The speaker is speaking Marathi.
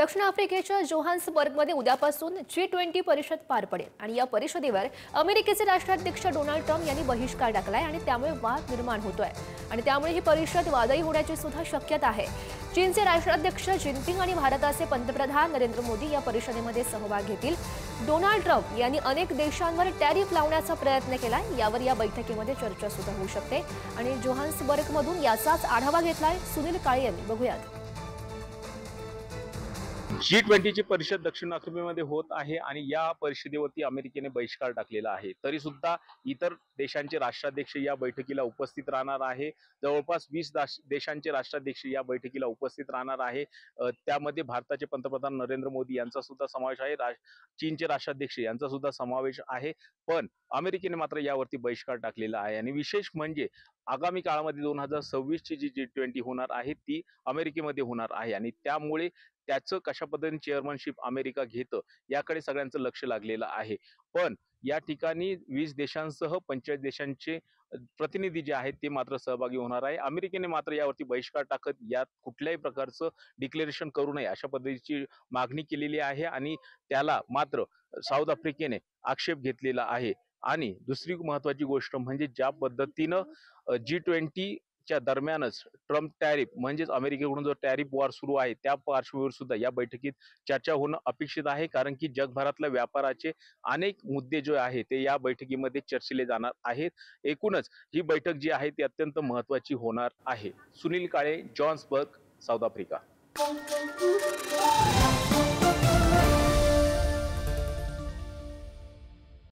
दक्षिण आफ्रिकेच्या जोहान्सबर्गमध्ये उद्यापासून G20 परिषद पार पडेल आणि या परिषदेवर अमेरिकेचे राष्ट्राध्यक्ष डोनाल्ड ट्रम्प यांनी बहिष्कार टाकलाय आणि त्यामुळे वाद निर्माण होतोय आणि त्यामुळे ही परिषद वादळी होण्याची सुद्धा शक्यता आहे। चीनचे राष्ट्राध्यक्ष जिनपिंग आणि भारताचे पंतप्रधान नरेंद्र मोदी या परिषदेमध्ये सहभाग घेतील। डोनाल्ड ट्रम्प यांनी अनेक देशांवर टॅरिफ लावण्याचा प्रयत्न केलाय, यावर या बैठकीमध्ये चर्चा सुद्धा होऊ शकते आणि जोहान्सबर्गमधून याचाच आढावा घेतलाय सुनील काळे यांनी। बघूयात। G20 ची परिषद दक्षिण आफ्रिकेमध्ये होत आहे आणि या परिषदेवरती अमेरिकेने बहिष्कार टाकलेला आहे। तरी सुद्धा इतर देशांचे राष्ट्राध्यक्ष या बैठकीला उपस्थित राहणार आहे। जवळपास 20 देशांचे राष्ट्राध्यक्ष या बैठकीला उपस्थित राहणार आहे। त्यामध्ये भारताचे पंतप्रधान नरेंद्र मोदी यांचा सुद्धा समावेश आहे, चीनचे राष्ट्राध्यक्ष यांचा सुद्धा समावेश आहे। पण अमेरिकेने मात्र यावरती बहिष्कार टाकलेला आहे आणि विशेष म्हणजे आगामी काळामध्ये 2026 ची जी G20 होणार आहे ती अमेरिकेमध्ये होणार आहे आणि त्यामुळे त्याचं कशा पद्धतीने चेअरमनशिप अमेरिका घेतं याकडे सगळ्यांचं लक्ष लागलेलं आहे। पण या ठिकाणी 20 देशांसह 45 देशांचे प्रतिनिधी जे आहेत ते मात्र सहभागी होणार आहे। अमेरिकेने मात्र यावरती बहिष्कार टाकत यात कुठल्याही प्रकारचं डिक्लेरेशन करू नये अशा पद्धतीची मागणी केलेली आहे आणि त्याला मात्र साऊथ आफ्रिकेने आक्षेप घेतलेला आहे। आणि दुसरी महत्त्वाची गोष्ट म्हणजे ज्या पद्धतीनं G20 च्या दरम्यानच ट्रम्प टॅरिफ म्हणजेच अमेरिकेकडून जो टॅरिफ वॉर सुरू आहे त्या पार्श्वभूमीवर सुद्धा या बैठकीत चर्चा होणं अपेक्षित आहे, कारण की जगभरातल्या व्यापाराचे अनेक मुद्दे जे आहेत ते या बैठकीमध्ये चर्चिले जाणार आहेत। एकूणच ही बैठक जी आहे ती अत्यंत महत्त्वाची होणार आहे। Sunil Kale, Johannesburg, south Africa.